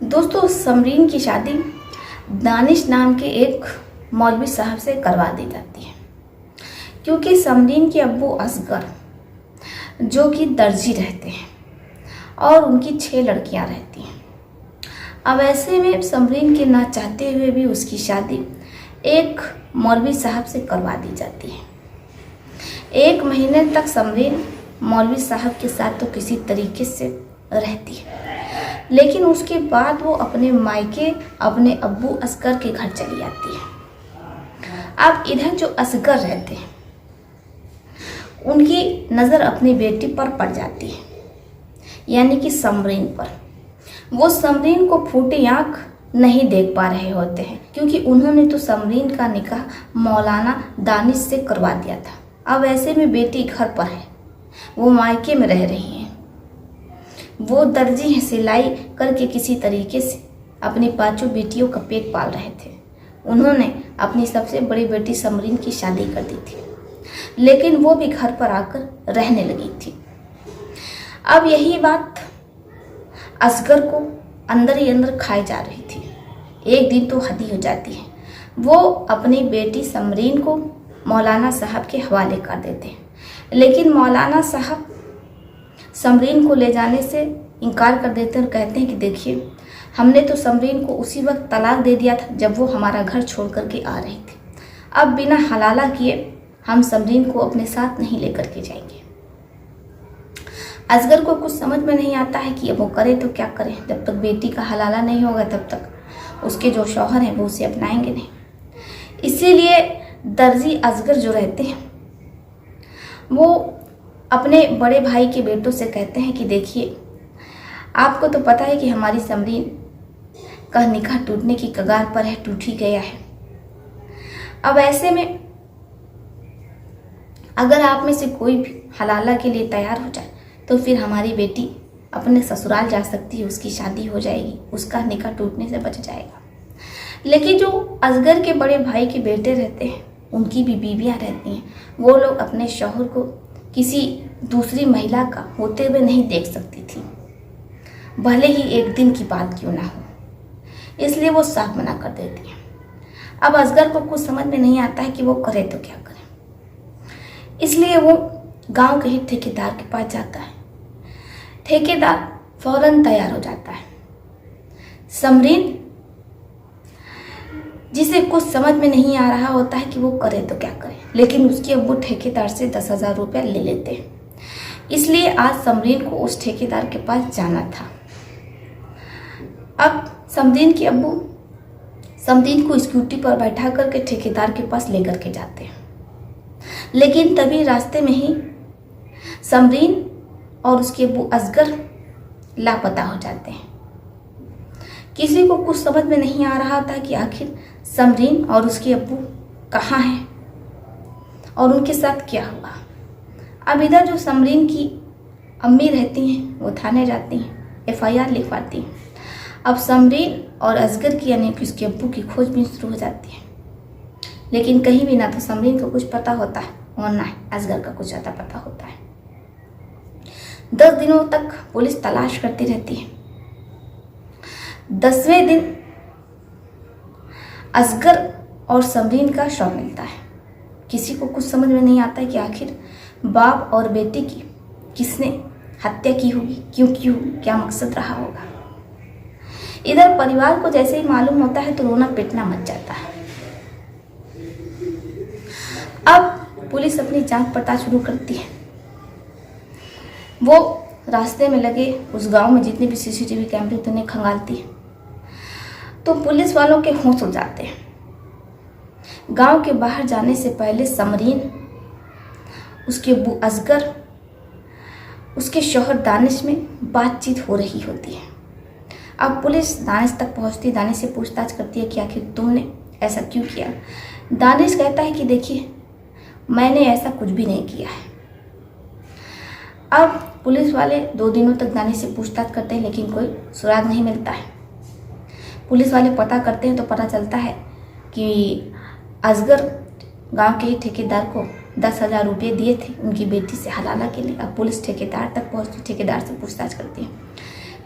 दोस्तों, समरीन की शादी दानिश नाम के एक मौलवी साहब से करवा दी जाती है, क्योंकि समरीन के अब्बू असगर जो कि दर्जी रहते हैं और उनकी 6 लड़कियां रहती हैं। अब ऐसे में समरीन के ना चाहते हुए भी उसकी शादी एक मौलवी साहब से करवा दी जाती है। 1 महीने तक समरीन मौलवी साहब के साथ तो किसी तरीके से रहती है, लेकिन उसके बाद वो अपने मायके अपने अब्बू असगर के घर चली जाती है। अब इधर जो असगर रहते हैं उनकी नज़र अपनी बेटी पर पड़ जाती है, यानी कि समरीन पर। वो समरीन को फूटी आँख नहीं देख पा रहे होते हैं, क्योंकि उन्होंने तो समरीन का निकाह मौलाना दानिश से करवा दिया था। अब ऐसे में बेटी घर पर है, वो मायके में रह रही है। वो दर्जी है, सिलाई करके किसी तरीके से अपनी 5 बेटियों का पेट पाल रहे थे। उन्होंने अपनी सबसे बड़ी बेटी समरीन की शादी कर दी थी, लेकिन वो भी घर पर आकर रहने लगी थी। अब यही बात असगर को अंदर ही अंदर खाई जा रही थी। एक दिन तो हद ही हो जाती है, वो अपनी बेटी समरीन को मौलाना साहब के हवाले कर देते हैं, लेकिन मौलाना साहब समरीन को ले जाने से इनकार कर देते हैं और कहते हैं कि देखिए, हमने तो समरीन को उसी वक्त तलाक दे दिया था जब वो हमारा घर छोड़ करके आ रही थी। अब बिना हलाला किए हम समरीन को अपने साथ नहीं लेकर के जाएंगे। असगर को कुछ समझ में नहीं आता है कि अब वो करे तो क्या करे। जब तक बेटी का हलाला नहीं होगा तब तक उसके जो शौहर हैं वो उसे अपनाएंगे नहीं। इसीलिए दर्जी असगर जो रहते हैं वो अपने बड़े भाई के बेटों से कहते हैं कि देखिए, आपको तो पता है कि हमारी समरीन का निकाह टूटने की कगार पर है, टूट ही गया है। अब ऐसे में अगर आप में से कोई भी हलाला के लिए तैयार हो जाए तो फिर हमारी बेटी अपने ससुराल जा सकती है, उसकी शादी हो जाएगी, उसका निकाह टूटने से बच जाएगा। लेकिन जो असगर के बड़े भाई के बेटे रहते हैं, उनकी भी बीवियां रहती हैं, वो लोग अपने शौहर को किसी दूसरी महिला का होते हुए नहीं देख सकती थी, भले ही एक दिन की बात क्यों ना हो। इसलिए वो साफ मना कर देती हैं। अब असगर को कुछ समझ में नहीं आता है कि वो करे तो क्या करे। इसलिए वो गांव के ही ठेकेदार के पास जाता है। ठेकेदार फौरन तैयार हो जाता है। समरीन, जिसे कुछ समझ में नहीं आ रहा होता है कि वो करे तो क्या करे, लेकिन उसके अब्बू ठेकेदार से 10,000 रुपया ले लेते हैं। इसलिए आज समरीन को उस ठेकेदार के पास जाना था। अब समरीन के अब्बू समरीन को स्कूटी पर बैठा करके ठेकेदार के पास लेकर के जाते हैं, लेकिन तभी रास्ते में ही समरीन और उसके अब्बू असगर लापता हो जाते हैं। किसी को कुछ समझ में नहीं आ रहा था कि आखिर समरीन और उसके अब्बू कहाँ हैं और उनके साथ क्या हुआ। अब इधर जो समरीन की अम्मी रहती हैं वो थाने जाती हैं, FIR लिखवाती हैं। अब समरीन और असगर की यानी कि उसके अब्बू की खोजबीन शुरू हो जाती है, लेकिन कहीं भी ना तो समरीन को कुछ पता होता है और ना असगर का कुछ ज़्यादा पता होता है। 10 दिनों तक पुलिस तलाश करती रहती है। 10वें दिन असगर और समरीन का शव मिलता है। किसी को कुछ समझ में नहीं आता है कि आखिर बाप और बेटी की किसने हत्या की होगी, क्यों की होगी, क्या मकसद रहा होगा। इधर परिवार को जैसे ही मालूम होता है तो रोना पिटना मच जाता है। अब पुलिस अपनी जांच पड़ताल शुरू करती है। वो रास्ते में लगे उस गांव में जितने भी CCTV कैमरे थे उन्हें खंगालती है, तो पुलिस वालों के होश उड़ जाते हैं। गांव के बाहर जाने से पहले समरीन, उसके अब्बू असगर, उसके शौहर दानिश में बातचीत हो रही होती है। अब पुलिस दानिश तक पहुंचती, दानिश से पूछताछ करती है कि आखिर तुमने ऐसा क्यों किया। दानिश कहता है कि देखिए, मैंने ऐसा कुछ भी नहीं किया है। अब पुलिस वाले 2 दिनों तक दानिश से पूछताछ करते हैं, लेकिन कोई सुराग नहीं मिलता है। पुलिस वाले पता करते हैं तो पता चलता है कि असगर गांव के ही ठेकेदार को 10,000 रुपये दिए थे उनकी बेटी से हलाला के लिए। अब पुलिस ठेकेदार तक पहुंचती, ठेकेदार से पूछताछ करती है।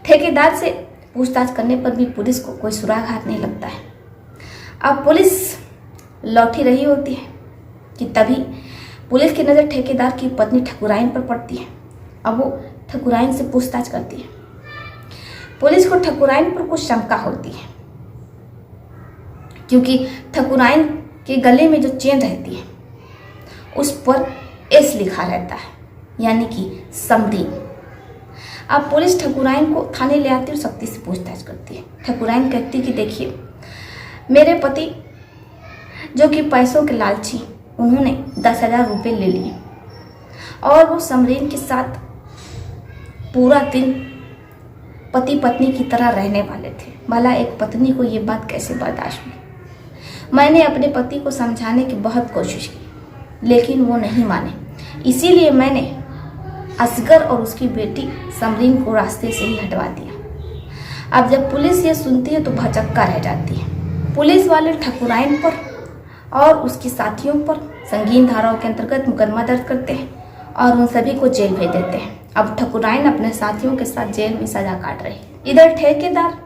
ठेकेदार से पूछताछ करने पर भी पुलिस को कोई सुराग हाथ नहीं लगता है। अब पुलिस लौट ही रही होती है कि तभी पुलिस की नज़र ठेकेदार की पत्नी ठकुराइन पर पड़ती है। अब वो ठकुराइन से पूछताछ करती है। पुलिस को ठकुराइन पर कुछ शंका होती है, क्योंकि ठकुराइन के गले में जो चेन रहती है उस पर एस लिखा रहता है, यानी कि समरीन। अब पुलिस ठकुराइन को थाने ले आती और सख्ती से पूछताछ करती है। ठकुराइन कहती कि देखिए, मेरे पति जो कि पैसों के लालची, उन्होंने 10,000 रुपये ले लिए और वो समरीन के साथ पूरा दिन पति पत्नी की तरह रहने वाले थे। भला एक पत्नी को ये बात कैसे बर्दाश्त हुई। मैंने अपने पति को समझाने की बहुत कोशिश की, लेकिन वो नहीं माने। इसीलिए मैंने असगर और उसकी बेटी समरीन को रास्ते से ही हटवा दिया। अब जब पुलिस ये सुनती है तो भचक्का रह जाती है। पुलिस वाले ठकुराइन पर और उसके साथियों पर संगीन धाराओं के अंतर्गत मुकदमा दर्ज करते हैं और उन सभी को जेल भेज देते हैं। अब ठकुराइन अपने साथियों के साथ जेल में सजा काट रही है। इधर ठेकेदार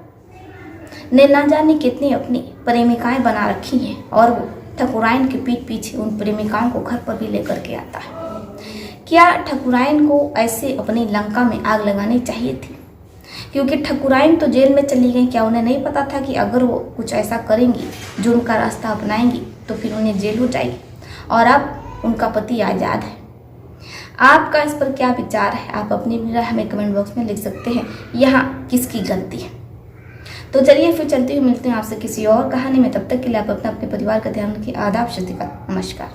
ने ना जाने कितनी अपनी प्रेमिकाएं बना रखी हैं और वो ठकुराइन के पीठ पीछे उन प्रेमिकाओं को घर पर भी लेकर के आता है। क्या ठकुराइन को ऐसे अपनी लंका में आग लगानी चाहिए थी? क्योंकि ठकुराइन तो जेल में चली गई। क्या उन्हें नहीं पता था कि अगर वो कुछ ऐसा करेंगी, जुर्म का रास्ता अपनाएंगी, तो फिर उन्हें जेल हो जाएगी और अब उनका पति आज़ाद है। आपका इस पर क्या विचार है? आप अपनी भी राय हमें कमेंट बॉक्स में लिख सकते हैं। यहाँ किसकी गलती है? तो चलिए फिर चलते हुए मिलते हैं आपसे किसी और कहानी में। तब तक के लिए आप अपने परिवार का ध्यान रखिए। आदाब, शतिका, नमस्कार।